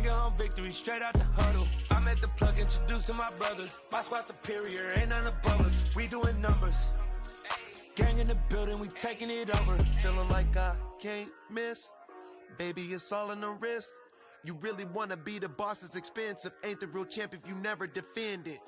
Bringing home victory straight out the huddle. I'm at the plug, introduced to my brother. My squad superior, ain't none above us. We doing numbers. Gang in the building, we taking it over. Feeling like I can't miss. Baby, it's all in the wrist. You really wanna be the boss, it's expensive. Ain't the real champ if you never defend it.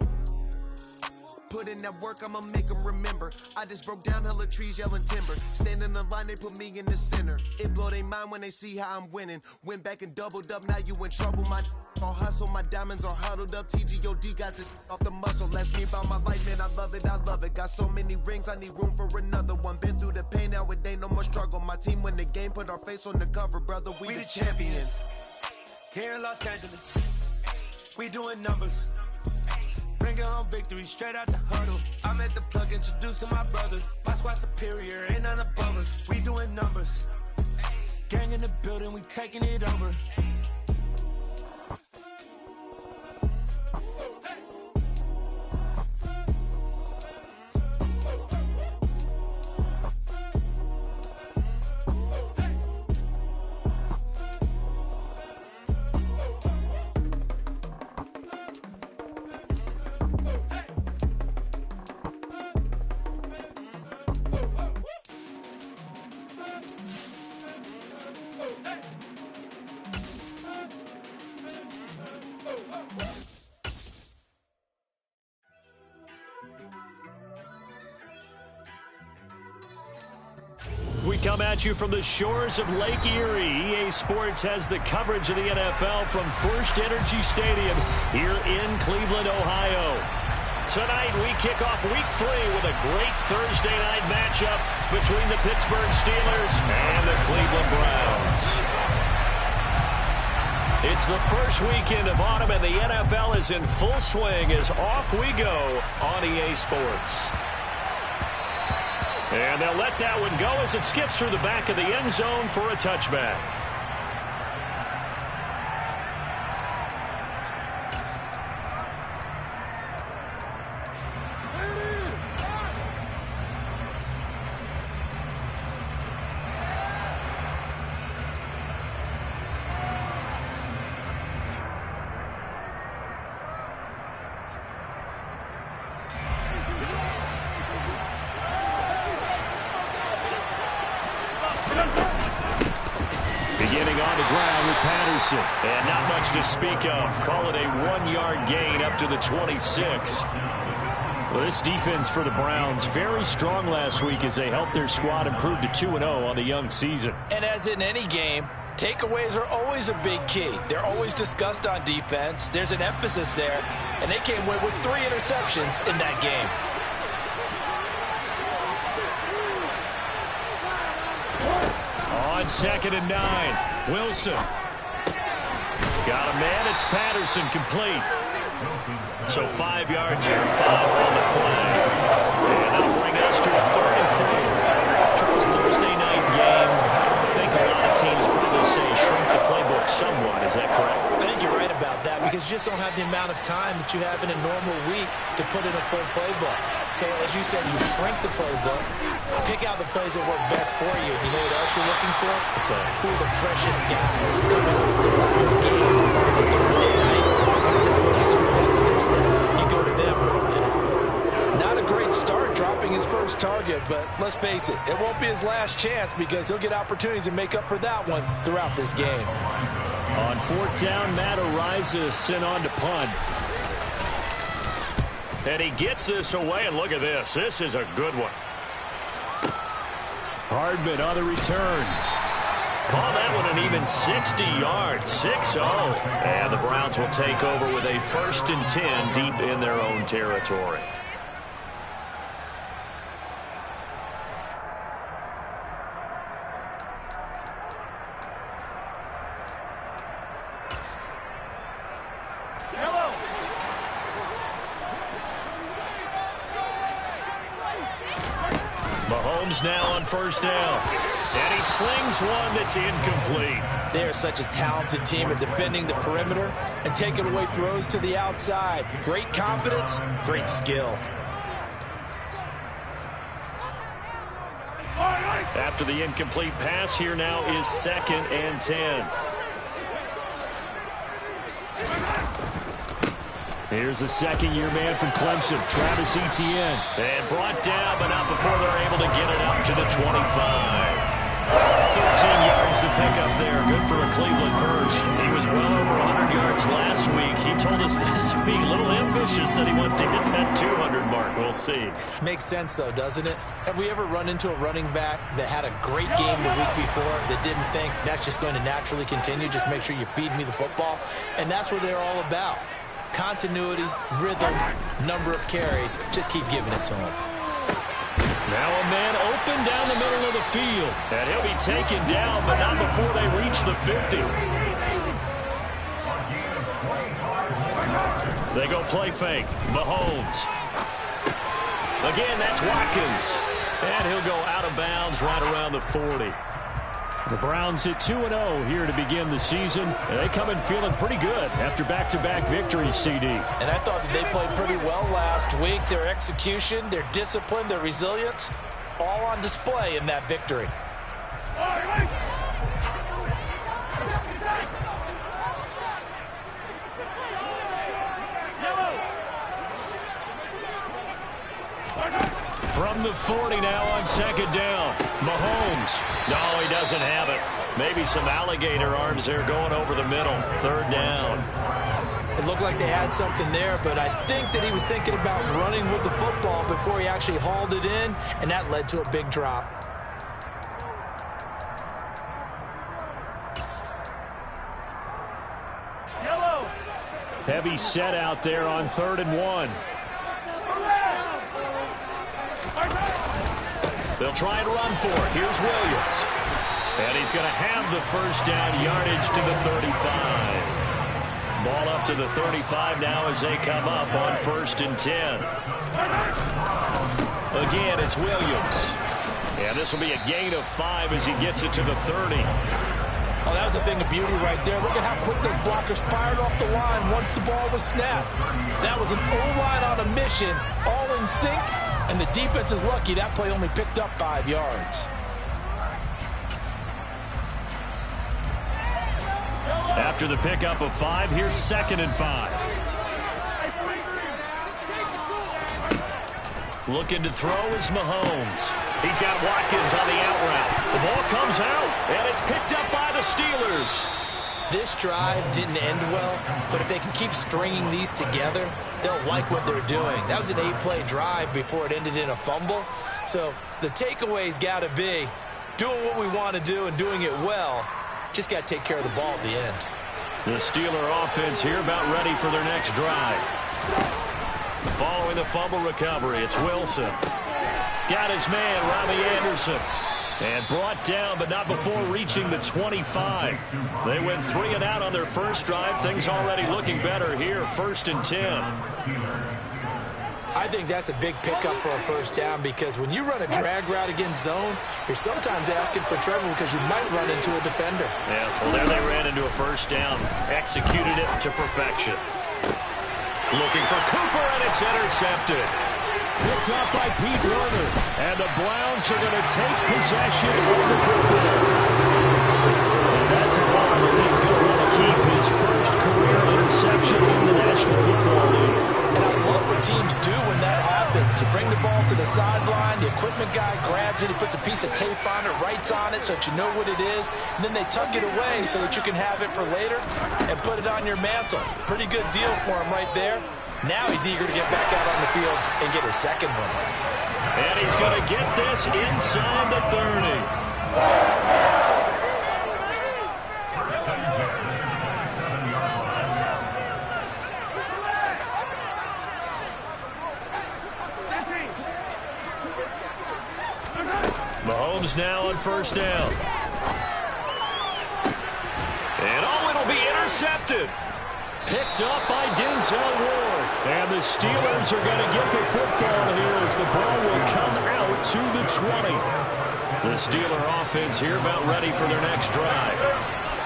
Put in that work, I'ma make them remember. I just broke down hella trees, yelling timber. Stand in the line, they put me in the center. It blow their mind when they see how I'm winning. Went back and doubled up, now you in trouble. My all hustle, my diamonds are huddled up. TGOD got this off the muscle. That's me about my life, man, I love it, I love it. Got so many rings, I need room for another one. Been through the pain, now it ain't no more struggle. My team win the game, put our face on the cover, brother, we the champions. Here in Los Angeles, we doing numbers. Bringing home victory straight out the huddle. I'm at the plug, introduced to my brother. My squad superior, ain't none above us. We doing numbers. Gang in the building, we taking it over. We come at you from the shores of Lake Erie. EA Sports has the coverage of the NFL from First Energy Stadium here in Cleveland, Ohio. Tonight, we kick off Week 3 with a great Thursday night matchup between the Pittsburgh Steelers and the Cleveland Browns. It's the first weekend of autumn, and the NFL is in full swing as off we go on EA Sports. And they'll let that one go as it skips through the back of the end zone for a touchback. Beginning on the ground with Patterson. And not much to speak of. Call it a 1-yard gain up to the 26. Well, this defense for the Browns, very strong last week as they helped their squad improve to 2-0 on the young season. And as in any game, takeaways are always a big key. They're always discussed on defense. There's an emphasis there, and they came away with 3 interceptions in that game. On 2nd and 9, Wilson. Got a man, it's Patterson, complete. So 5 yards here, 5 on the play. And that'll bring us to a 3rd and 4. Charles, Thursday night game, I think a lot of teams probably say shrink the playbook somewhat. Is that correct? I think you're right about that because you just don't have the amount of time that you have in a normal week to put in a full playbook. So as you said, you shrink the playbook, pick out the plays that work best for you. You know what else you're looking for? It's who are the freshest guys coming off the last game on Thursday night. Guys that will get you competitive step. You go to them and offer. Not a great start dropping his first target, but let's face it, it won't be his last chance because he'll get opportunities to make up for that one throughout this game. On 4th down, Matt Araiza sent on to punt. And he gets this away, and look at this. This is a good one. Hardman on the return. Call that one an even 60 yards, 6-0. And the Browns will take over with a 1st and 10 deep in their own territory. Mahomes now on 1st down. And he slings one that's incomplete. They are such a talented team at defending the perimeter and taking away throws to the outside. Great confidence, great skill. After the incomplete pass, here now is 2nd and 10. Here's the second-year man from Clemson, Travis Etienne. And brought down, but not before they're able to get it up to the 25. 13 yards to pick up there. Good for a Cleveland first. He was well over 100 yards last week. He told us this week, a little ambitious, said he wants to hit that 200 mark. We'll see. Makes sense, though, doesn't it? Have we ever run into a running back that had a great game the week before that didn't think that's just going to naturally continue? Just make sure you feed me the football. And that's what they're all about. Continuity, rhythm, number of carries. Just keep giving it to him. Now a man open down the middle of the field. And he'll be taken down, but not before they reach the 50. They go play fake. Mahomes. Again, that's Watkins. And he'll go out of bounds right around the 40. The Browns at 2-0 here to begin the season. And they come in feeling pretty good after back-to-back victories, CD. And I thought that they played pretty well last week. Their execution, their discipline, their resilience, all on display in that victory. From the 40 now on second down. Mahomes. No, he doesn't have it. Maybe some alligator arms there going over the middle. Third down. It looked like they had something there, but I think that he was thinking about running with the football before he actually hauled it in, and that led to a big drop. Heavy set out there on 3rd and 1. They'll try and run for it. Here's Williams. And he's going to have the first down yardage to the 35. Ball up to the 35 now as they come up on 1st and 10. Again, it's Williams. And this will be a gain of 5 as he gets it to the 30. Oh, that was a thing of beauty right there. Look at how quick those blockers fired off the line once the ball was snapped. That was an O-line on a mission, all in sync. And the defense is lucky that play only picked up 5 yards. After the pickup of 5, here's 2nd and 5. Looking to throw is Mahomes. He's got Watkins on the out route. The ball comes out, and it's picked up by the Steelers. This drive didn't end well, but if they can keep stringing these together, they'll like what they're doing. That was an 8-play drive before it ended in a fumble. So the takeaway's got to be doing what we want to do and doing it well. Just got to take care of the ball at the end. The Steeler offense here about ready for their next drive. Following the fumble recovery, it's Wilson. Got his man, Robbie Anderson. And brought down, but not before reaching the 25. They went 3 and out on their first drive. Things already looking better here. 1st and 10. I think that's a big pickup for a first down because when you run a drag route against zone, you're sometimes asking for trouble because you might run into a defender. Yeah, well, there they ran into a first down. Executed it to perfection. Looking for Cooper, and it's intercepted. Picked up by Pete Werner. And the Browns are going to take possession of the football. And that's a ball that he's going to want to keep his first career interception in the National Football League. And I love what teams do when that happens. You bring the ball to the sideline, the equipment guy grabs it, he puts a piece of tape on it, writes on it so that you know what it is, and then they tuck it away so that you can have it for later and put it on your mantle. Pretty good deal for him right there. Now he's eager to get back out on the field and get his second one. And he's going to get this inside the 30. Mahomes now on first down. And it'll be intercepted. Picked up by Denzel Ward. And the Steelers are going to get the football here as the ball will come out to the 20. The Steeler offense here about ready for their next drive.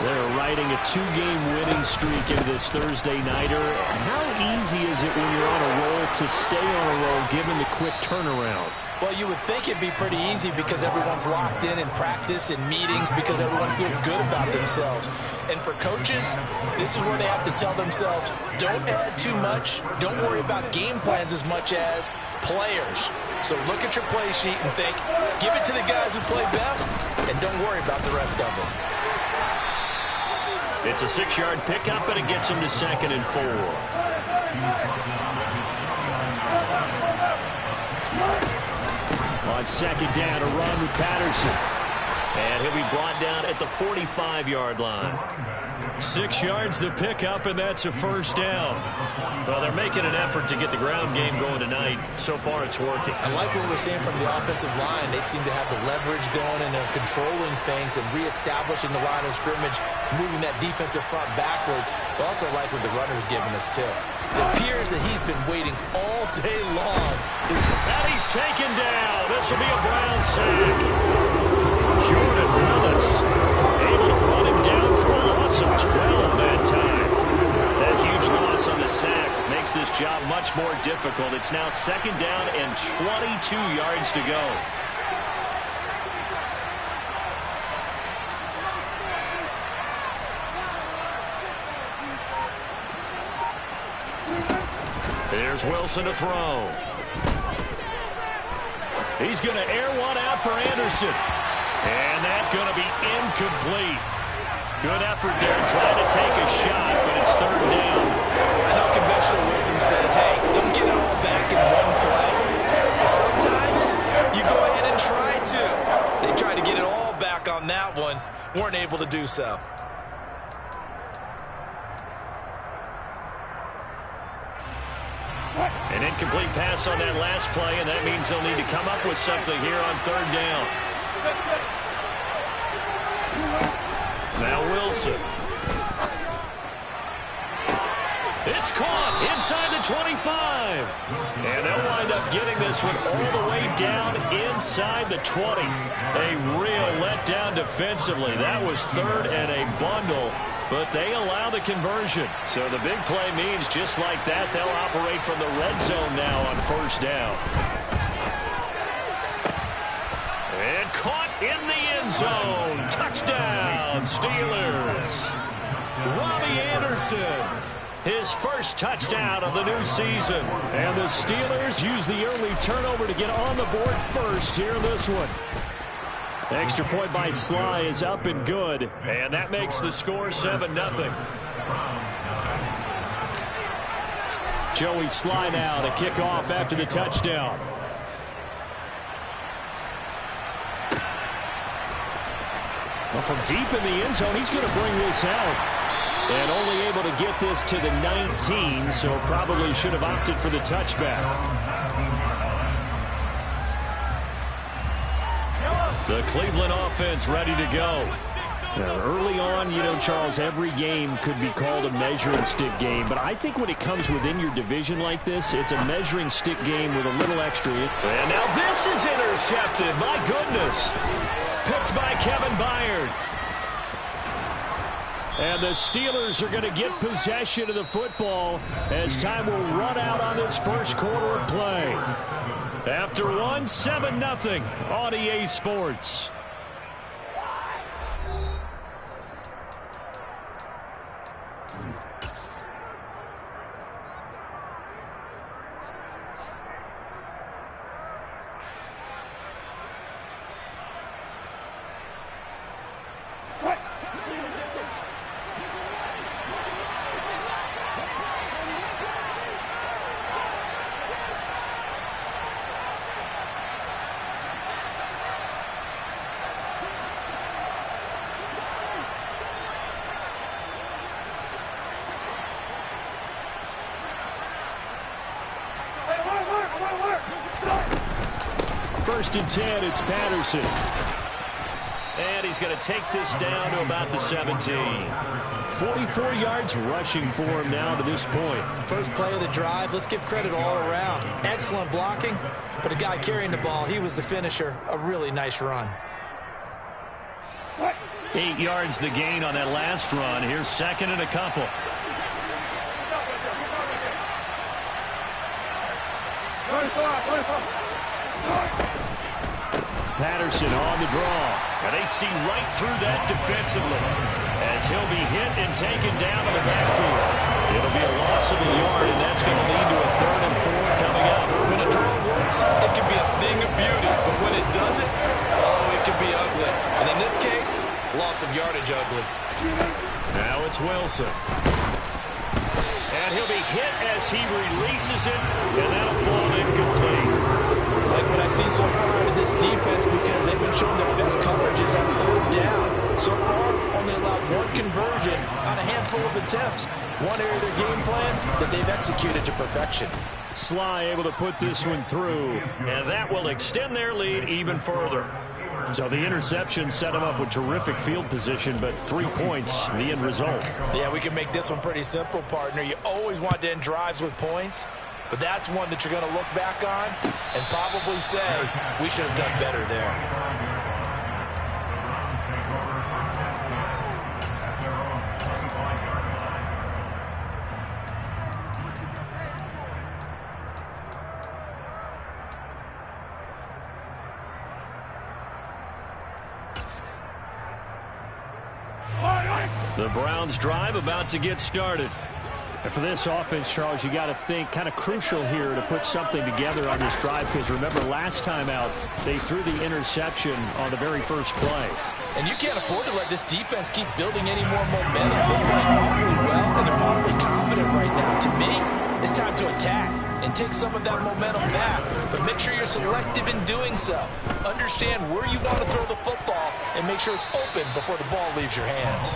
They're riding a 2-game winning streak into this Thursday nighter. How easy is it when you're on a roll to stay on a roll given the quick turnaround? Well, you would think it'd be pretty easy because everyone's locked in practice and meetings because everyone feels good about themselves. And for coaches, this is where they have to tell themselves, don't add too much, don't worry about game plans as much as players. So look at your play sheet and think, give it to the guys who play best, and don't worry about the rest of them. It's a 6-yard pickup, and it gets him to 2nd and 4. On 2nd down, a run with Patterson. And he'll be brought down at the 45-yard line. 6 yards the pickup, and that's a 1st down. Well, they're making an effort to get the ground game going tonight. So far, it's working. I like what we're seeing from the offensive line. They seem to have the leverage going, and they're controlling things and reestablishing the line of scrimmage, moving that defensive front backwards. But also like what the runner's giving us, too. It appears that he's been waiting all day long. And he's taken down. This will be a Brown sack. Jordan Willis able to run him down for a loss of 12 that time. That huge loss on the sack makes this job much more difficult. It's now 2nd down and 22 yards to go. There's Wilson to throw. He's going to air one out for Anderson. And that's going to be incomplete. Good effort there trying to take a shot, but it's 3rd down. I know conventional wisdom says, hey, don't get it all back in one play. But sometimes you go ahead and try to. They tried to get it all back on that one. Weren't able to do so. An incomplete pass on that last play, and that means they'll need to come up with something here on 3rd down. Now Wilson. It's caught inside the 25. And they'll wind up getting this one all the way down inside the 20. A real letdown defensively. That was 3rd and a bundle. But they allow the conversion. So the big play means just like that, they'll operate from the red zone now on 1st down. And caught in the end zone. Touchdown, Steelers. Robbie Anderson, his first touchdown of the new season. And the Steelers use the early turnover to get on the board first here in this one. Extra point by Sly is up and good. And that makes the score 7-0. Joey Sly now to kick off after the touchdown. Well, from deep in the end zone, he's going to bring this out. And only able to get this to the 19, so probably should have opted for the touchback. The Cleveland offense ready to go. Now, early on, you know, Charles, every game could be called a measuring stick game. But I think when it comes within your division like this, it's a measuring stick game with a little extra. And now this is intercepted. My goodness. Picked by Kevin Byard. And the Steelers are going to get possession of the football as time will run out on this first quarter of play. After 7-0 on EA Sports. First and 10, it's Patterson. And he's going to take this down to about the 17. 44 yards rushing for him now to this point. First play of the drive, let's give credit all around. Excellent blocking, but the guy carrying the ball, he was the finisher. A really nice run. 8 yards the gain on that last run. Here's second and a couple. Patterson on the draw. And they see right through that defensively as he'll be hit and taken down in the backfield. It'll be a loss of a yard, and that's going to lead to a 3rd and 4 coming up. When a draw works, it can be a thing of beauty. But when it doesn't, oh, it can be ugly. And in this case, loss of yardage ugly. Now it's Wilson. And he'll be hit as he releases it, and that'll fall incomplete. Like what I see so far out of this defense, because they've been showing their best coverages on 3rd down. So far, only allowed 1 conversion on a handful of attempts. One area of their game plan that they've executed to perfection. Sly able to put this one through, and that will extend their lead even further. So the interception set them up with terrific field position, but 3 points, the end result. Yeah, we can make this one pretty simple, partner. You always want to end drives with points, but that's one that you're going to look back on and probably say, we should have done better there. The Browns drive about to get started. And for this offense, Charles, you got to think kind of crucial here to put something together on this drive, because remember last time out they threw the interception on the very first play. And you can't afford to let this defense keep building any more momentum. They're playing awfully well, and they're awfully confident right now. To me, it's time to attack and take some of that momentum back. But make sure you're selective in doing so. Understand where you want to throw the football and make sure it's open before the ball leaves your hands.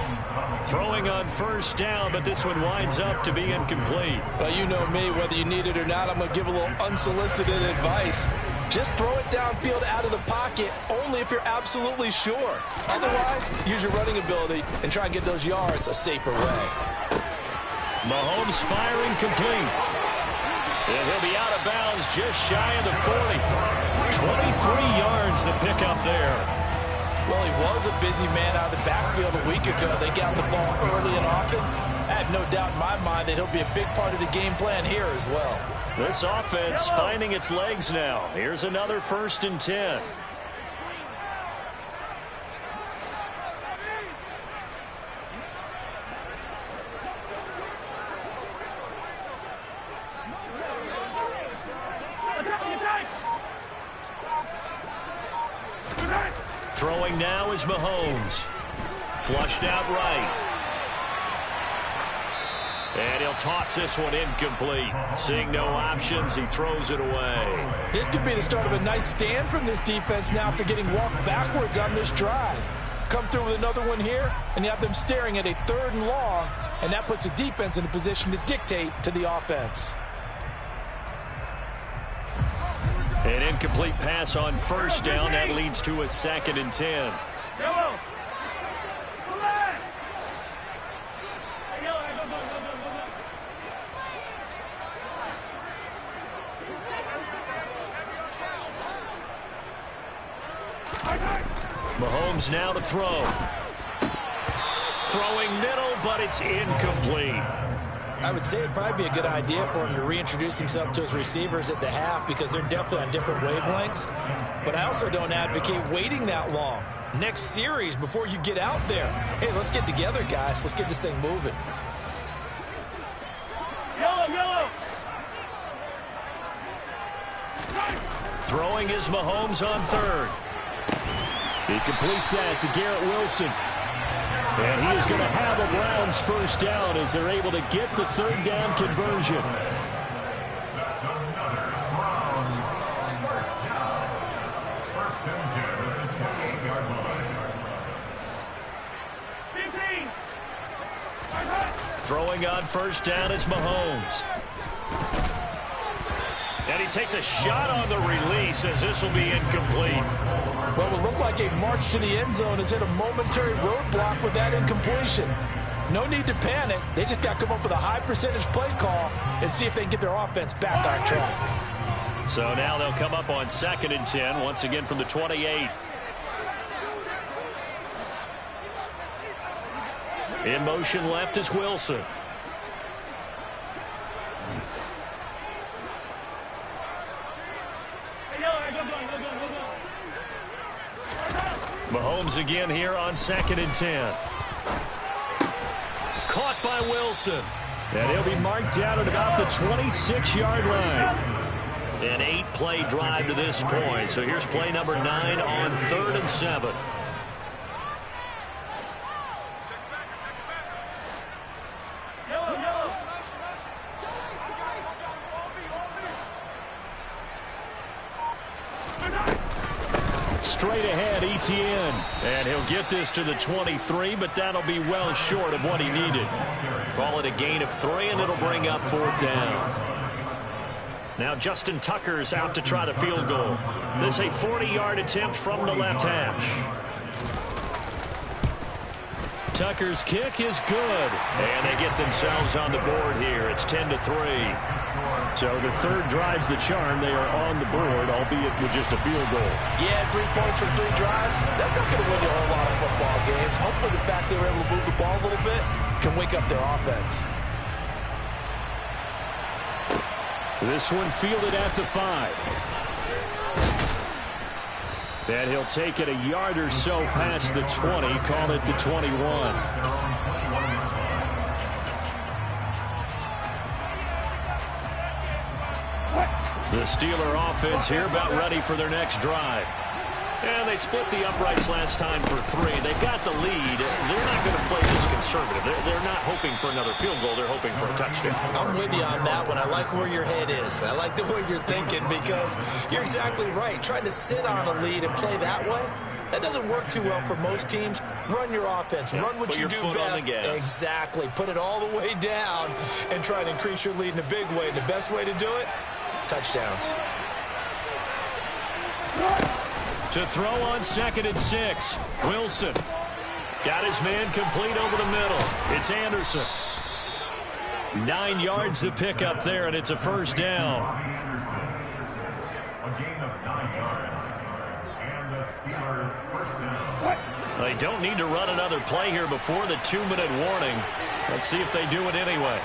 Throwing on first down, but this one winds up to be incomplete. Well, you know me, whether you need it or not, I'm going to give a little unsolicited advice. Just throw it downfield out of the pocket only if you're absolutely sure. Otherwise, use your running ability and try and get those yards a safer way. Mahomes firing complete. And he'll be out of bounds just shy of the 40. 23 yards the pickup there. Well, he was a busy man out of the backfield a week ago. They got the ball early and often. I have no doubt in my mind that he'll be a big part of the game plan here as well. This offense finding its legs now. Here's another 1st and 10. Throwing now is Mahomes. Flushed out right. And he'll toss this one incomplete. Seeing no options, he throws it away. This could be the start of a nice stand from this defense now after getting walked backwards on this drive. Come through with another one here, and you have them staring at a 3rd and long, and that puts the defense in a position to dictate to the offense. An incomplete pass on first down. That leads to a 2nd and 10. Mahomes now to throw. Throwing middle, but it's incomplete. I would say it'd probably be a good idea for him to reintroduce himself to his receivers at the half, because they're definitely on different wavelengths. But I also don't advocate waiting that long. Next series before you get out there. Hey, let's get together, guys. Let's get this thing moving. Yellow. Throwing is Mahomes on 3rd. He completes that to Garrett Wilson. And he is going to have a Browns 1st down as they're able to get the 3rd down conversion. Throwing on first down is Mahomes. And he takes a shot on the release as this will be incomplete. Well, it will look like a march to the end zone has hit a momentary roadblock with that incompletion. No need to panic. They just got to come up with a high percentage play call and see if they can get their offense back on track. So now they'll come up on 2nd and 10, once again from the 28. In motion left is Wilson. Mahomes again here on 2nd and 10. Caught by Wilson. And he'll be marked down at about the 26-yard line. An 8-play drive to this point. So here's play number 9 on 3rd and 7. Straight ahead, Etienne. And he'll get this to the 23, but that'll be well short of what he needed. Call it a gain of 3, and it'll bring up 4th down. Now Justin Tucker's out to try the field goal. This is a 40-yard attempt from the left hash. Tucker's kick is good. And they get themselves on the board here. It's 10-3. So the third drive's the charm. They are on the board, albeit with just a field goal. Yeah, 3 points from 3 drives. That's not going to win you a whole lot of football games. Hopefully the fact they were able to move the ball a little bit can wake up their offense. This one fielded at the 5. And he'll take it a yard or so past the 20, call it the 21. The Steeler offense here about ready for their next drive. And they split the uprights last time for 3. They've got the lead. They're not going to play this conservative. They're not hoping for another field goal. They're hoping for a touchdown. I'm with you on that one. I like where your head is. I like the way you're thinking because you're exactly right. Trying to sit on a lead and play that way, that doesn't work too well for most teams. Run your offense. Run what you do best. Exactly. Put it all the way down and try to increase your lead in a big way. And the best way to do it, touchdowns. To throw on 2nd and 6. Wilson got his man complete over the middle. It's Anderson. 9 yards to pick up there, and it's a 1st down. They don't need to run another play here before the 2-minute warning. Let's see if they do it anyway.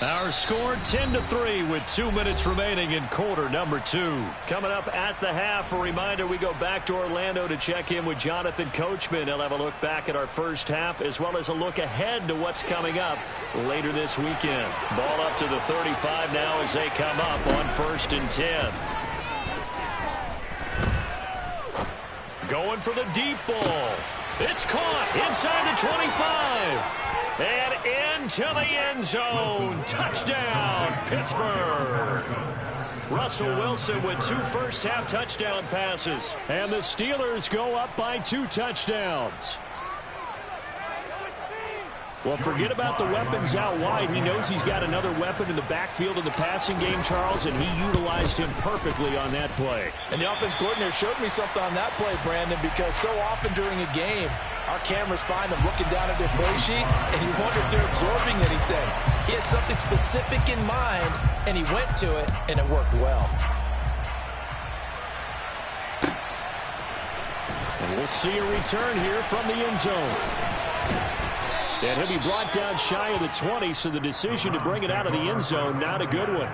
Our score 10-3 with 2 minutes remaining in quarter number 2. Coming up at the half, a reminder we go back to Orlando to check in with Jonathan Coachman. He'll have a look back at our first half as well as a look ahead to what's coming up later this weekend. Ball up to the 35 now as they come up on 1st and 10. Going for the deep ball. It's caught inside the 25. And into the end zone. Touchdown, Pittsburgh. Russell Wilson with 2 first-half touchdown passes. And the Steelers go up by 2 touchdowns. Well, forget about the weapons out wide. He knows he's got another weapon in the backfield in the passing game, Charles, and he utilized him perfectly on that play. And the offense coordinator showed me something on that play, Brandon, because so often during a game, our cameras find them looking down at their play sheets, and you wonder if they're absorbing anything. He had something specific in mind, and he went to it, and it worked well. And we'll see a return here from the end zone. And he'll be brought down shy of the 20, so the decision to bring it out of the end zone, not a good one.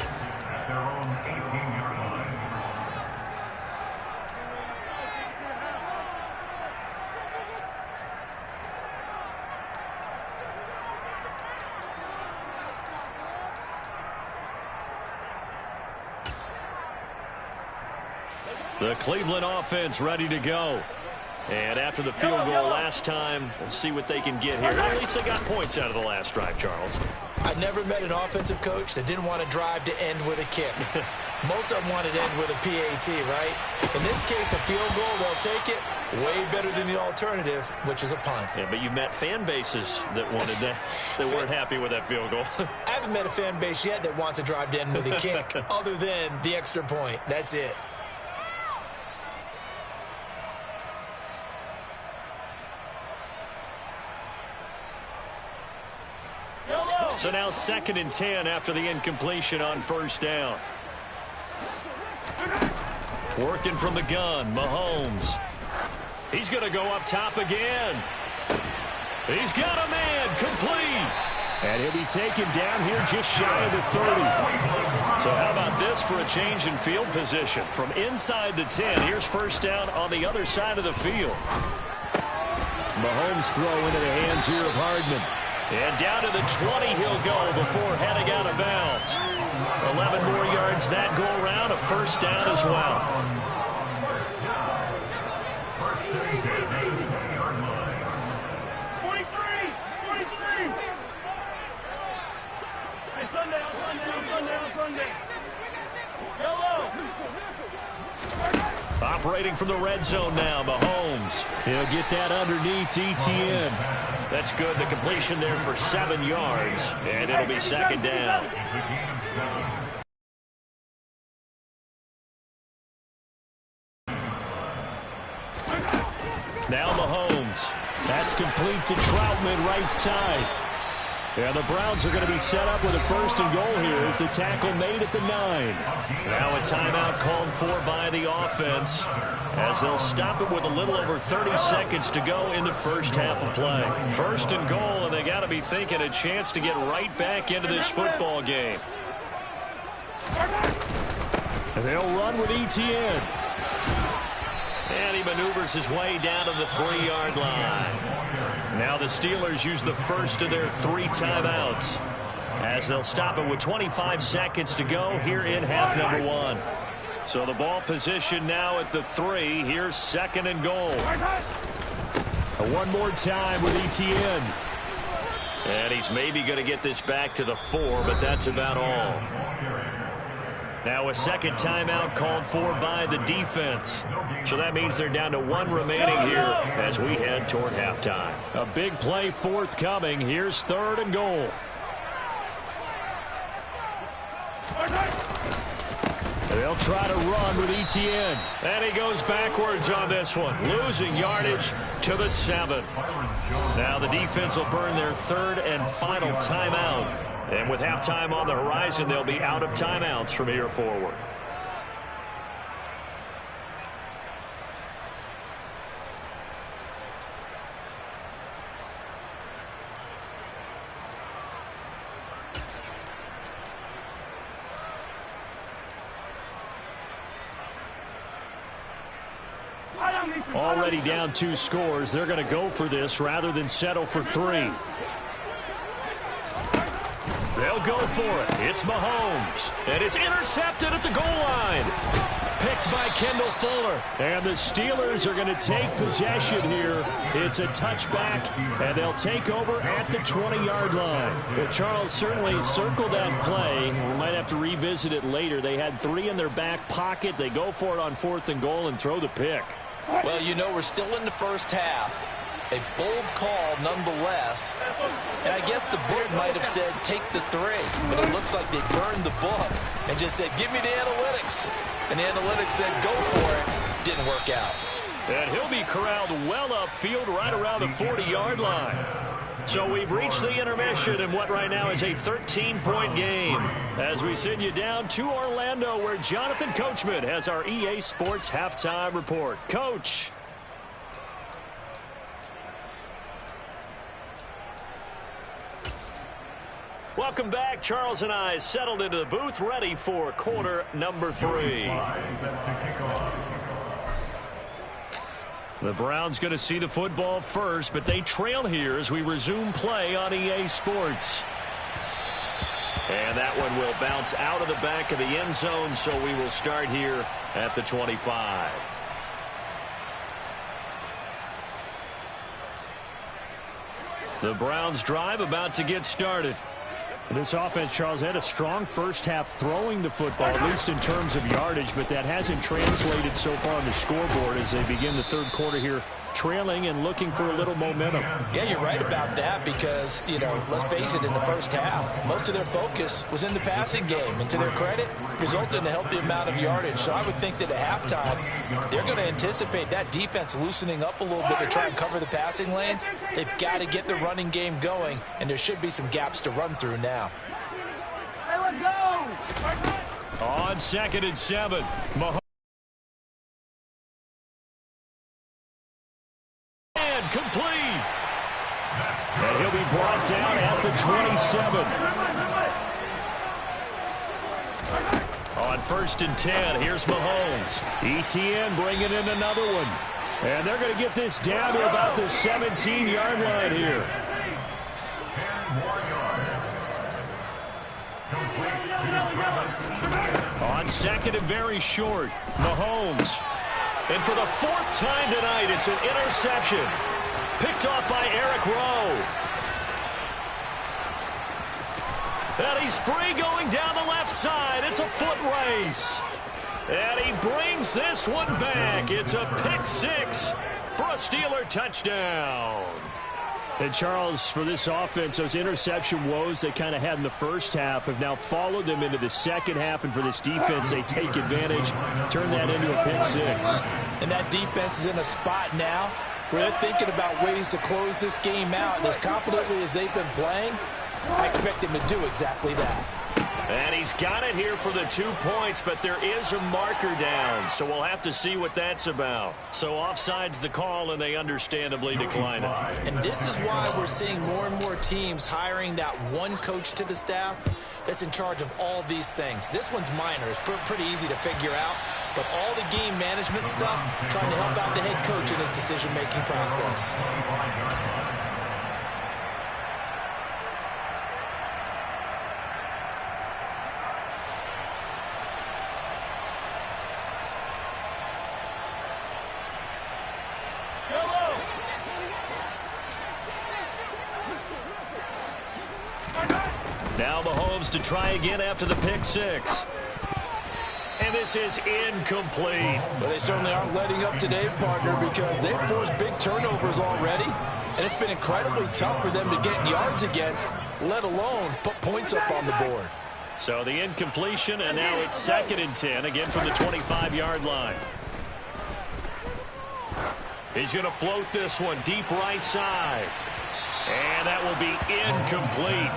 The Cleveland offense ready to go. And after the field goal last time, we'll see what they can get here. At least they got points out of the last drive, Charles. I never met an offensive coach that didn't want to drive to end with a kick. Most of them wanted to end with a PAT, right? In this case, a field goal, they'll take it. Way better than the alternative, which is a punt. Yeah, but you met fan bases that wanted that, that weren't happy with that field goal. I haven't met a fan base yet that wants to drive to end with a kick, other than the extra point. That's it. So now 2nd and 10 after the incompletion on first down. Working from the gun, Mahomes. He's going to go up top again. He's got a man, complete. And he'll be taken down here just shy of the 30. So how about this for a change in field position? From inside the 10, here's first down on the other side of the field. Mahomes throw into the hands here of Hardman. And down to the 20 he'll go before heading out of bounds. 11 more yards that go around, a first down as well. Operating from the red zone now, Mahomes. He'll get that underneath Etienne. That's good. The completion there for 7 yards, and it'll be 2nd down. Now Mahomes. That's complete to Troutman, right side. And the Browns are going to be set up with a 1st and goal here as the tackle made at the 9. Now a timeout called for by the offense as they'll stop it with a little over 30 seconds to go in the first half of play. 1st and goal, and they got to be thinking a chance to get right back into this football game. And they'll run with Etienne. And he maneuvers his way down to the 3-yard line. Now the Steelers use the first of their 3 timeouts as they'll stop it with 25 seconds to go here in half number 1. So the ball position now at the 3. Here's 2nd and goal. One more time with Etienne. And he's maybe going to get this back to the 4, but that's about all. Now a 2nd timeout called for by the defense. So that means they're down to 1 remaining here as we head toward halftime. A big play forthcoming. Here's 3rd and goal. They'll try to run with Etienne. And he goes backwards on this one, losing yardage to the 7. Now the defense will burn their 3rd and final timeout. And with halftime on the horizon, they'll be out of timeouts from here forward. Already down 2 scores. They're going to go for this rather than settle for 3. They'll go for it. It's Mahomes. And it's intercepted at the goal line. Picked by Kendall Fuller. And the Steelers are going to take possession here. It's a touchback, and they'll take over at the 20-yard line. Well, Charles certainly circled that play. We might have to revisit it later. They had 3 in their back pocket. They go for it on 4th and goal and throw the pick. Well, you know, we're still in the first half. A bold call nonetheless. And I guess the book might have said take the 3. But it looks like they burned the book and just said give me the analytics. And the analytics said go for it. Didn't work out. And he'll be corralled well upfield right around the 40-yard line. So we've reached the intermission in what right now is a 13-point game as we send you down to Orlando where Jonathan Coachman has our EA Sports halftime report. Coach. Welcome back. Charles and I settled into the booth ready for quarter number 3. The Browns going to see the football first, but they trail here as we resume play on EA Sports. And that one will bounce out of the back of the end zone, so we will start here at the 25. The Browns drive about to get started. This offense, Charles, had a strong first half throwing the football, at least in terms of yardage, but that hasn't translated so far on the scoreboard as they begin the 3rd quarter here trailing and looking for a little momentum. Yeah, you're right about that because, let's face it, in the first half, most of their focus was in the passing game. And to their credit, resulted in a healthy amount of yardage. So I would think that at halftime, they're going to anticipate that defense loosening up a little bit to try and cover the passing lanes. They've got to get the running game going, and there should be some gaps to run through now. Hey, let's go! On 2nd and 7, Mahomes. And complete. And he'll be brought down at the 27. On 1st and 10, here's Mahomes. ETN bringing in another one. And they're going to get this down to about the 17-yard line here. On 2nd and very short, Mahomes. And for the 4th time tonight, it's an interception. Picked off by Eric Rowe. And he's free going down the left side. It's a foot race. And he brings this one back. It's a pick 6 for a Steeler touchdown. And Charles, for this offense, those interception woes they kind of had in the first half have now followed them into the second half. And for this defense, they take advantage, turn that into a pick 6. And that defense is in a spot now where they're thinking about ways to close this game out. And as confidently as they've been playing, I expect them to do exactly that. And he's got it here for the 2 points, but there is a marker down, so we'll have to see what that's about. So offside's the call, and they understandably decline it. And this is why we're seeing more and more teams hiring that one coach to the staff that's in charge of all these things. This one's minor. It's pretty easy to figure out, but all the game management stuff, trying to help out the head coach in his decision-making process. Now Mahomes to try again after the pick 6. And this is incomplete. But they certainly aren't letting up today, partner, because they've forced big turnovers already. And it's been incredibly tough for them to get yards against, let alone put points up on the board. So the incompletion, and now it's 2nd and 10, again from the 25-yard line. He's going to float this one deep right side. And that will be incomplete.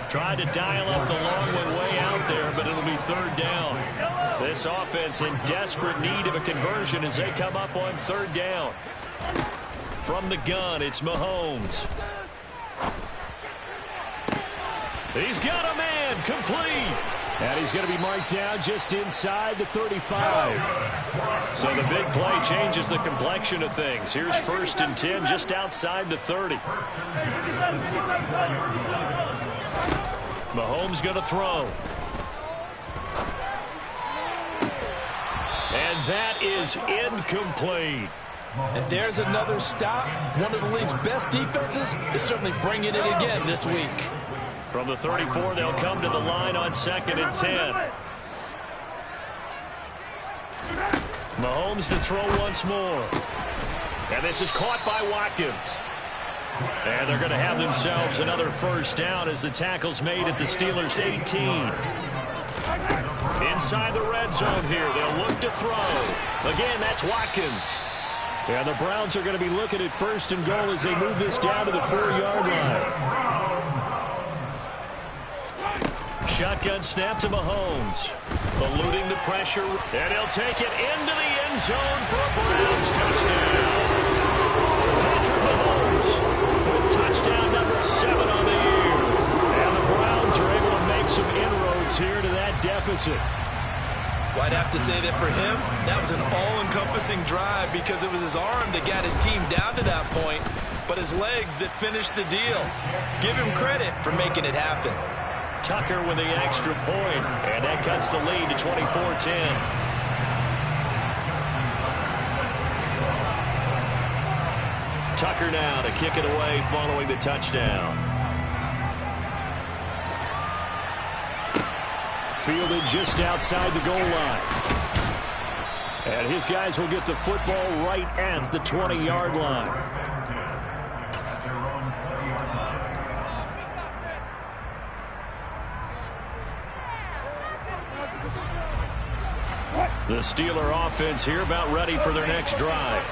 Tried to dial up the long one way out there, but it'll be 3rd down. This offense in desperate need of a conversion as they come up on 3rd down. From the gun, it's Mahomes. He's got a man, complete. And he's going to be marked down just inside the 35. So the big play changes the complexion of things. Here's 1st and 10 just outside the 30. Mahomes going to throw. And that is incomplete. And there's another stop. One of the league's best defenses is certainly bringing it again this week. From the 34, they'll come to the line on 2nd and 10. Mahomes to throw once more. And this is caught by Watkins. And they're going to have themselves another 1st down as the tackle's made at the Steelers' 18. Inside the red zone here, they'll look to throw. Again, that's Watkins. Yeah, the Browns are going to be looking at 1st and goal as they move this down to the 4-yard line. Shotgun snap to Mahomes. Eluding the pressure. And he'll take it into the end zone for a Browns touchdown. Patrick Mahomes with touchdown number 7 on the year. And the Browns are able to make some inroads here to that deficit. Well, I'd have to say that for him, that was an all-encompassing drive because it was his arm that got his team down to that point, but his legs that finished the deal. Give him credit for making it happen. Tucker with the extra point, and that cuts the lead to 24-10. Tucker now to kick it away following the touchdown. Fielded just outside the goal line. And his guys will get the football right at the 20-yard line. The Steeler offense here about ready for their next drive.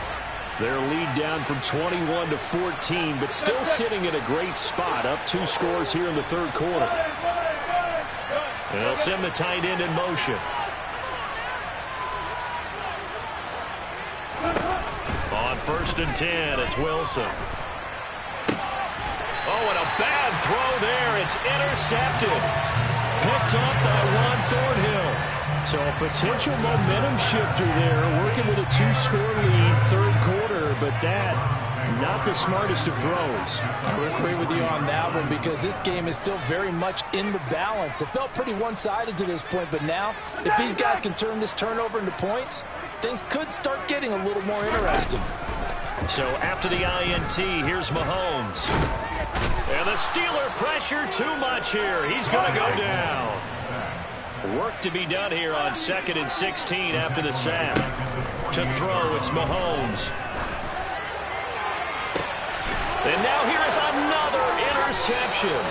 Their lead down from 21 to 14, but still sitting in a great spot, up 2 scores here in the third quarter. And they'll send the tight end in motion. On 1st and 10, it's Wilson. Oh, and a bad throw there. It's intercepted. Picked up by Juan Thornhill. So a potential momentum shifter there, working with a 2-score lead, third quarter, but that, not the smartest of throws. I would agree with you on that one because this game is still very much in the balance. It felt pretty one-sided to this point, but now, if these guys can turn this turnover into points, things could start getting a little more interesting. So after the INT, here's Mahomes. And the Steeler pressure too much here. He's going to go down. Work to be done here on 2nd and 16 after the sack. To throw, it's Mahomes. And now here is another interception.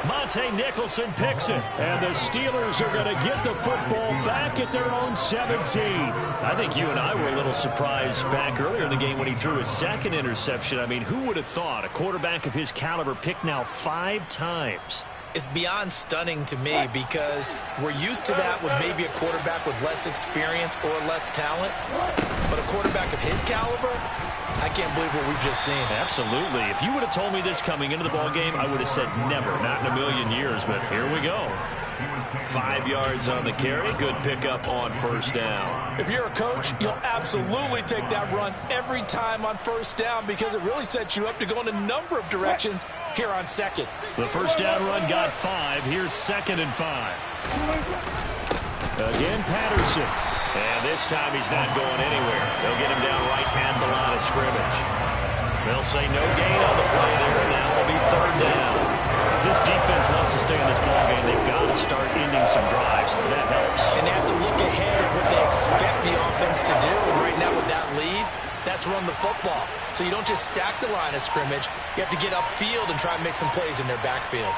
Monte Nicholson picks it. And the Steelers are going to get the football back at their own 17. I think you and I were a little surprised back earlier in the game when he threw his 2nd interception. I mean, who would have thought a quarterback of his caliber picked now 5 times? It's beyond stunning to me because we're used to that with maybe a quarterback with less experience or less talent. But a quarterback of his caliber, I can't believe what we've just seen. Absolutely. If you would have told me this coming into the ballgame, I would have said never, not in a million years. But here we go. 5 yards on the carry. Good pickup on 1st down. If you're a coach, you'll absolutely take that run every time on 1st down because it really sets you up to go in a number of directions here on 2nd. The 1st down run got 5. Here's 2nd and 5. Again, Patterson. And this time he's not going anywhere. They'll get him down right at the line of scrimmage. They'll say no gain on the play there, and now it'll be 3rd down. If this defense wants to stay in this ballgame, they've got to start ending some drives. That helps. And they have to look ahead at what they expect the offense to do. And right now with that lead, that's run the football. So you don't just stack the line of scrimmage. You have to get upfield and try and make some plays in their backfield.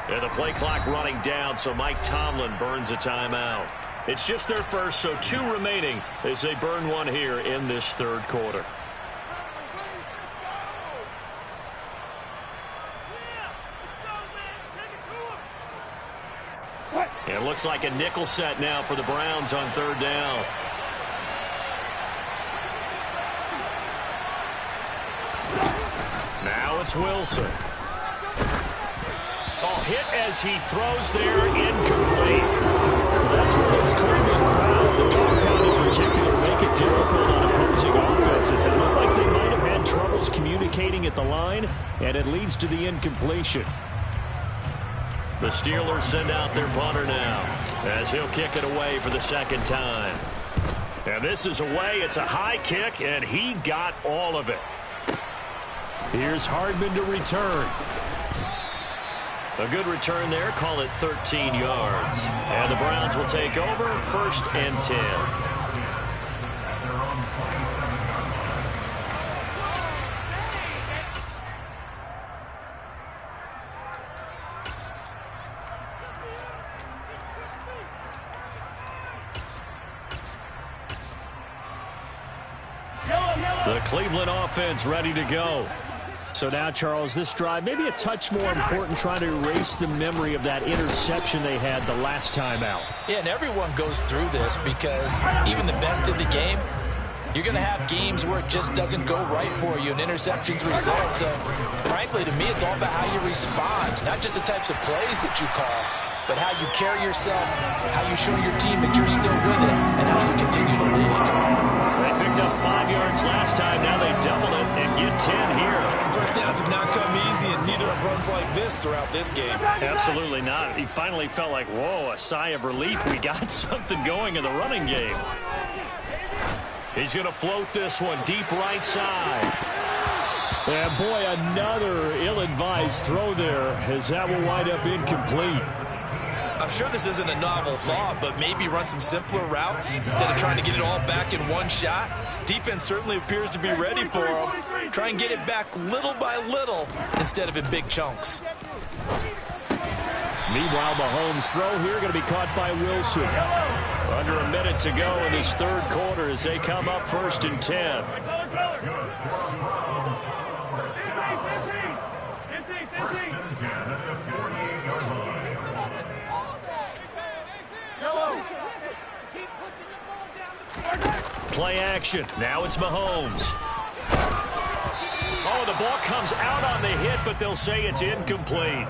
And the play clock running down, so Mike Tomlin burns a timeout. It's just their first, so 2 remaining as they burn one here in this third quarter. It looks like a nickel set now for the Browns on 3rd down. Now it's Wilson. Oh, hit as he throws there, incomplete. That's what this Cleveland crowd, the dog pound in particular, make it difficult on opposing offenses. It looked like they might have had troubles communicating at the line, and it leads to the incompletion. The Steelers send out their punter now as he'll kick it away for the 2nd time. And this is away. It's a high kick, and he got all of it. Here's Hardman to return. A good return there. Call it 13 yards. And the Browns will take over 1st and 10. The Cleveland offense ready to go. So now, Charles, this drive maybe a touch more important, trying to erase the memory of that interception they had the last time out. Yeah, and everyone goes through this because even the best in the game, you're going to have games where it just doesn't go right for you and interceptions result. So, frankly, to me, it's all about how you respond, not just the types of plays that you call, but how you carry yourself, how you show your team that you're still with it, and how you continue to lead. They picked up 5 yards last time. Now they double it and get 10 here. 1st downs have not come easy, and neither have runs like this throughout this game. Absolutely not. He finally felt like, whoa, a sigh of relief. We got something going in the running game. He's going to float this one deep right side. And, boy, another ill-advised throw there as that will wind up incomplete. I'm I'm sure this isn't a novel thought, but maybe run some simpler routes instead of trying to get it all back in one shot. Defense certainly appears to be ready for him. Try and get it back little by little instead of in big chunks. Meanwhile, Mahomes' throw here going to be caught by Wilson. Under a minute to go in this third quarter as they come up 1st and 10. Play action. Now it's Mahomes. Oh, the ball comes out on the hit, but they'll say it's incomplete.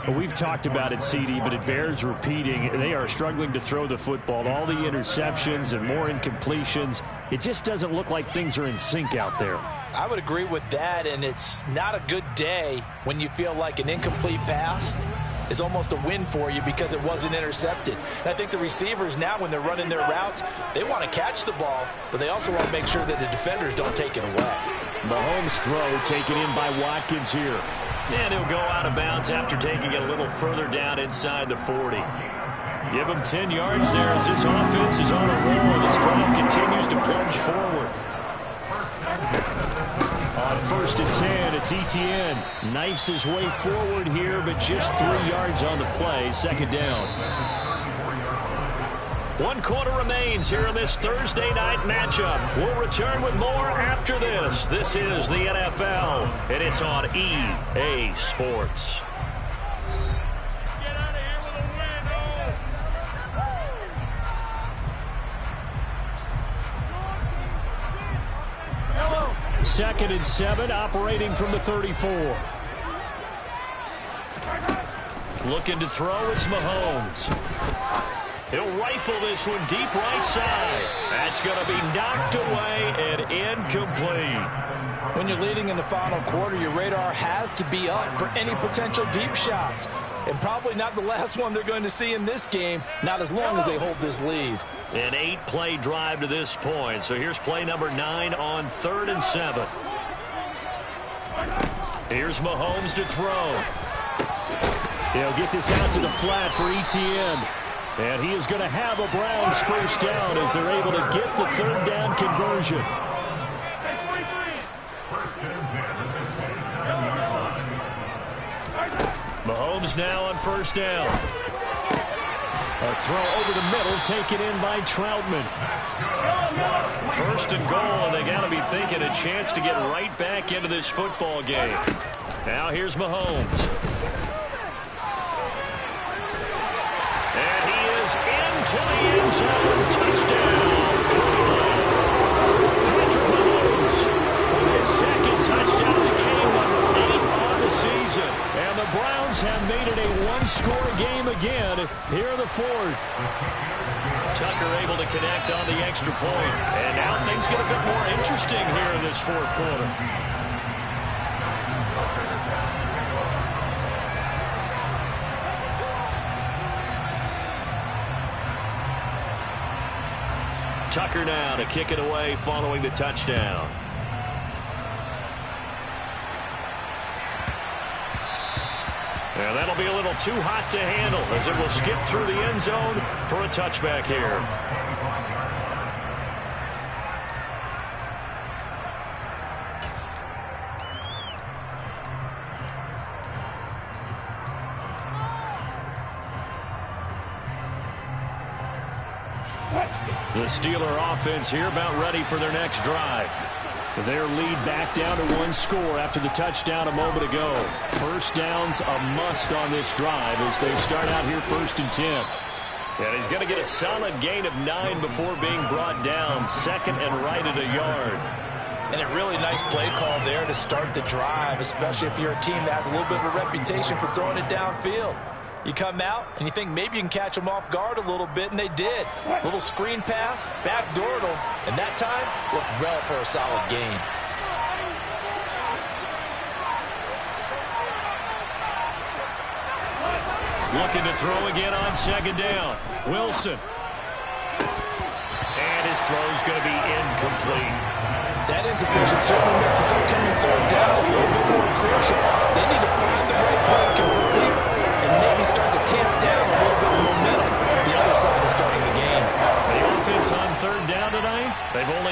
Well, we've talked about it, CD, but it bears repeating. They are struggling to throw the football. All the interceptions and more incompletions. It just doesn't look like things are in sync out there. I would agree with that, and it's not a good day when you feel like an incomplete pass is almost a win for you because it wasn't intercepted. And I think the receivers now, when they're running their routes, they want to catch the ball, but they also want to make sure that the defenders don't take it away. Mahomes' throw taken in by Watkins here. And he'll go out of bounds after taking it a little further down inside the 40. Give him 10 yards there as this offense is on a roll. This drive continues to plunge forward. On 1st and 10, it's Etienne. Knifes his way forward here, but just 3 yards on the play. 2nd down. 1 quarter remains here in this Thursday night matchup. We'll return with more after this. This is the NFL, and it's on EA Sports. Get out of here with a win, 2nd and 7, operating from the 34. Looking to throw, it's Mahomes. He'll rifle this one deep right side. That's going to be knocked away and incomplete. When you're leading in the final quarter, your radar has to be up for any potential deep shots. And probably not the last one they're going to see in this game, not as long as they hold this lead. An 8-play drive to this point. So here's play number 9 on 3rd and 7. Here's Mahomes to throw. He'll get this out to the flat for Etienne. And he is going to have a Browns 1st down as they're able to get the 3rd down conversion. Mahomes now on 1st down. A throw over the middle taken in by Troutman. 1st and goal, and they got to be thinking a chance to get right back into this football game. Now here's Mahomes. Into the end zone, touchdown. Patrick Mahomes with his 2nd touchdown of the game, number 8 on the season. And the Browns have made it a 1-score game again here in the 4th. Tucker able to connect on the extra point. And now things get a bit more interesting here in this 4th quarter. Tucker now to kick it away following the touchdown. And that'll be a little too hot to handle as it will skip through the end zone for a touchback here. The Steeler offense here about ready for their next drive. Their lead back down to 1 score after the touchdown a moment ago. 1st down's a must on this drive as they start out here 1st and 10. And he's going to get a solid gain of 9 before being brought down. 2nd and right at a yard. And a really nice play call there to start the drive, especially if you're a team that has a little bit of a reputation for throwing it downfield. You come out and you think maybe you can catch them off guard a little bit, and they did. Little screen pass, backdoored them, and that time looked well for a solid gain. Looking to throw again on 2nd down. Wilson. And his throw's going to be incomplete. That incompletion certainly makes this upcoming 3rd down a little bit more crucial. They need to find the right play and convert here, and maybe start to tamp down a little bit more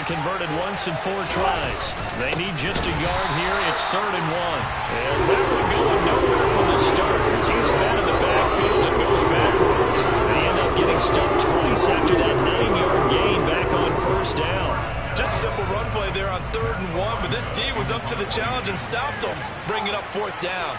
converted once in 4 tries. They need just a yard here. It's 3rd and 1. And that one going nowhere from the start as he's met in the backfield and goes backwards. They end up getting stumped twice after that 9-yard gain back on 1st down. Just a simple run play there on 3rd and 1, but this D was up to the challenge and stopped them, bringing up 4th down.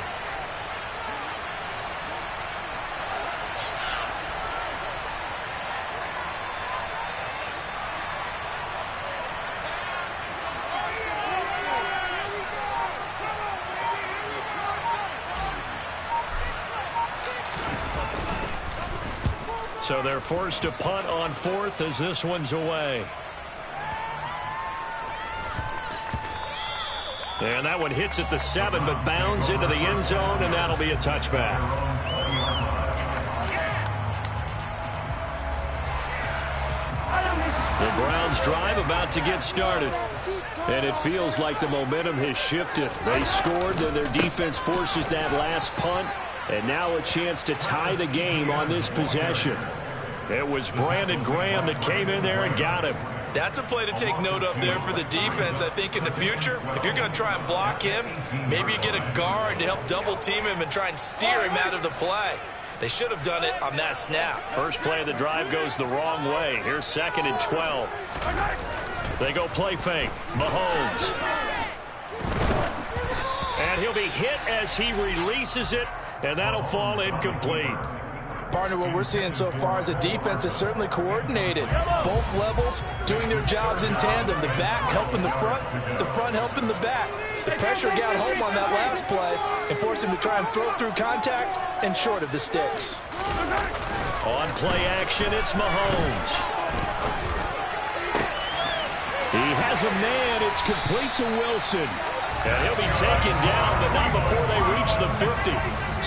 So they're forced to punt on 4th as this one's away. And that one hits at the 7, but bounds into the end zone, and that'll be a touchback. The Browns' drive about to get started. And it feels like the momentum has shifted. They scored, then their defense forces that last punt. And now a chance to tie the game on this possession. It was Brandon Graham that came in there and got him. That's a play to take note of there for the defense, I think, in the future. If you're going to try and block him, maybe you get a guard to help double-team him and try and steer him out of the play. They should have done it on that snap. First play of the drive goes the wrong way. Here's 2nd and 12. They go play fake. Mahomes. And he'll be hit as he releases it. And that'll fall incomplete. Partner, what we're seeing so far is the defense is certainly coordinated. Both levels doing their jobs in tandem. The back helping the front helping the back. The pressure got home on that last play and forced him to try and throw through contact and short of the sticks. On play action, it's Mahomes. He has a man. It's complete to Wilson. And he'll be taken down, but not before they reach the 50.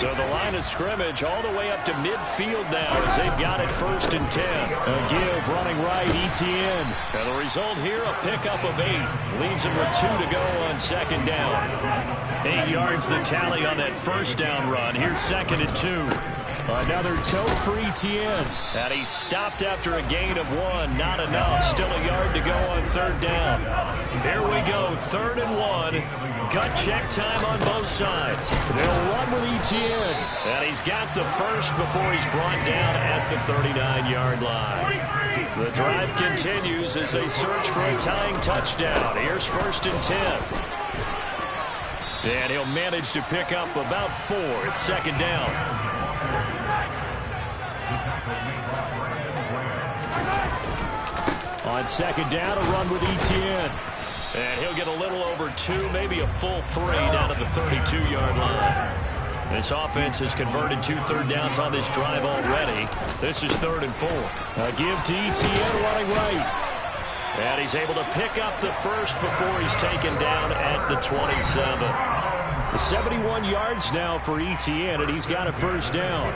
So the line of scrimmage all the way up to midfield now as they've got it 1st and 10. A give running right, Etienne. And the result here, a pickup of 8. Leaves him with 2 to go on 2nd down. 8 yards the tally on that 1st down run. Here's 2nd and 2. Another tote for Etienne. And he stopped after a gain of 1. Not enough. Still a yard to go on 3rd down. Here we go. 3rd and 1. Gut check time on both sides. They'll run with Etienne. And he's got the first before he's brought down at the 39-yard line. The drive continues as they search for a tying touchdown. Here's 1st and 10. And he'll manage to pick up about 4. It's 2nd down. On 2nd down, a run with Etienne. And he'll get a little over 2, maybe a full 3 down to the 32-yard line. This offense has converted 2 third downs on this drive already. This is 3rd and 4. A give to Etienne running right. And he's able to pick up the first before he's taken down at the 27. 71 yards now for Etienne, and he's got a 1st down.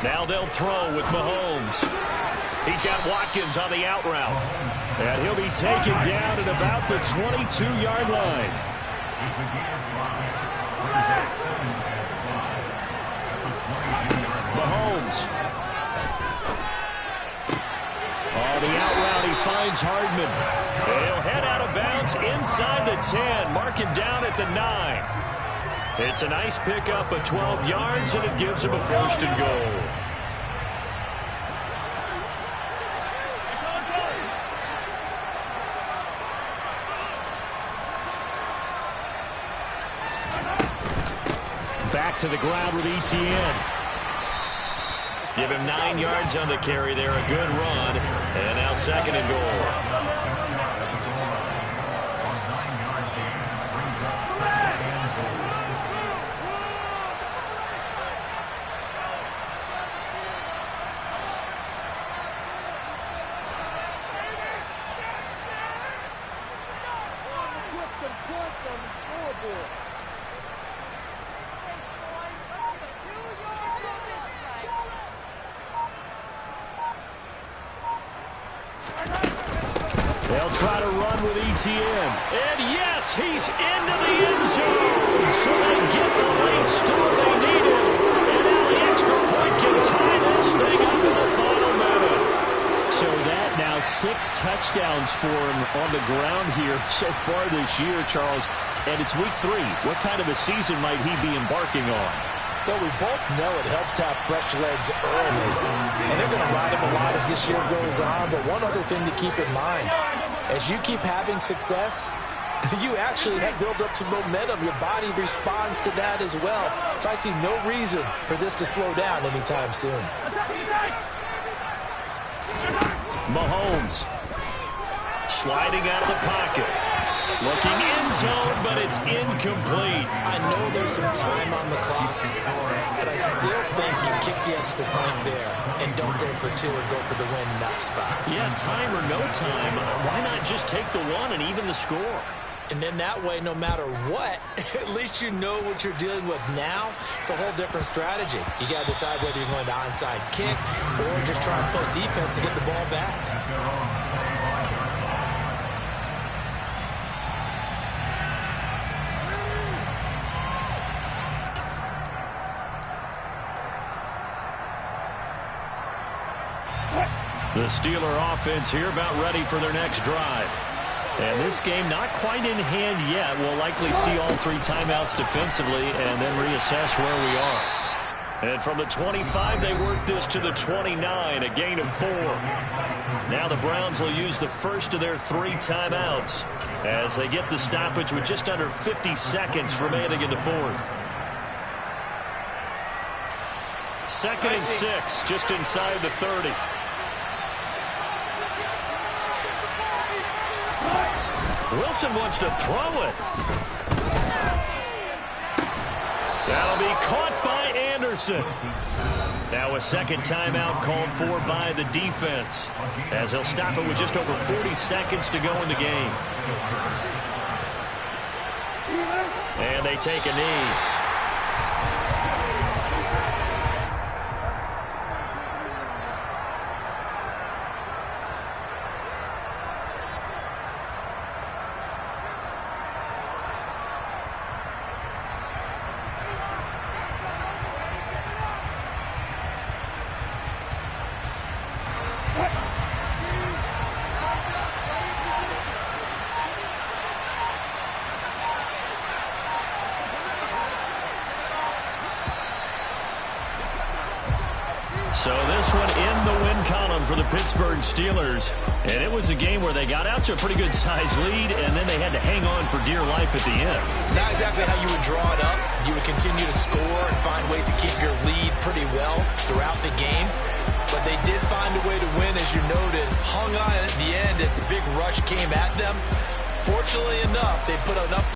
Now they'll throw with Mahomes. He's got Watkins on the out route. And he'll be taken down at about the 22-yard line. Mahomes. On the out route, he finds Hardman. And he'll head out of bounds inside the 10. Mark him down at the 9. It's a nice pickup of 12 yards, and it gives him a 1st and goal. Back to the ground with Etienne. Give him 9 yards on the carry there. A good run. And now 2nd and goal. They'll try to run with ETN. And yes, he's into the end zone. So they get the late score they needed. And now the extra point can tie this thing up in the final minute. So that now 6 touchdowns for him on the ground here so far this year, Charles. And it's week 3. What kind of a season might he be embarking on? Well, we both know it helps to have fresh legs early. And they're going to ride him a lot as this year goes on. But one other thing to keep in mind, as you keep having success, you actually have built up some momentum. Your body responds to that as well. So I see no reason for this to slow down anytime soon. Mahomes sliding out of the pocket. Looking end zone, but it's incomplete. I know there's some time on the clock, but I still think you kick the extra point there and don't go for 2 and go for the win in that spot. Yeah, time or no time, why not just take the 1 and even the score? And then that way, no matter what, at least you know what you're dealing with now. It's a whole different strategy. You got to decide whether you're going to onside kick or just try and play defense and get the ball back. The Steeler offense here about ready for their next drive. And this game not quite in hand yet. We'll likely see all 3 timeouts defensively and then reassess where we are. And from the 25, they work this to the 29, a gain of 4. Now the Browns will use the first of their 3 timeouts as they get the stoppage with just under 50 seconds remaining in the 4th. 2nd and 6, just inside the 30. Wilson wants to throw it. That'll be caught by Anderson. Now a second timeout called for by the defense, as they'll stop it with just over 40 seconds to go in the game. And they take a knee. So this one in the win column for the Pittsburgh Steelers. And it was a game where they got out to a pretty good size lead, and then they had to hang on for dear life at the end. Not exactly how you would draw it up. You would continue to score and find ways to keep your lead pretty well throughout the game. But they did find a way to win, as you noted. Hung on at the end as the big rush came at them. Fortunately enough, they put enough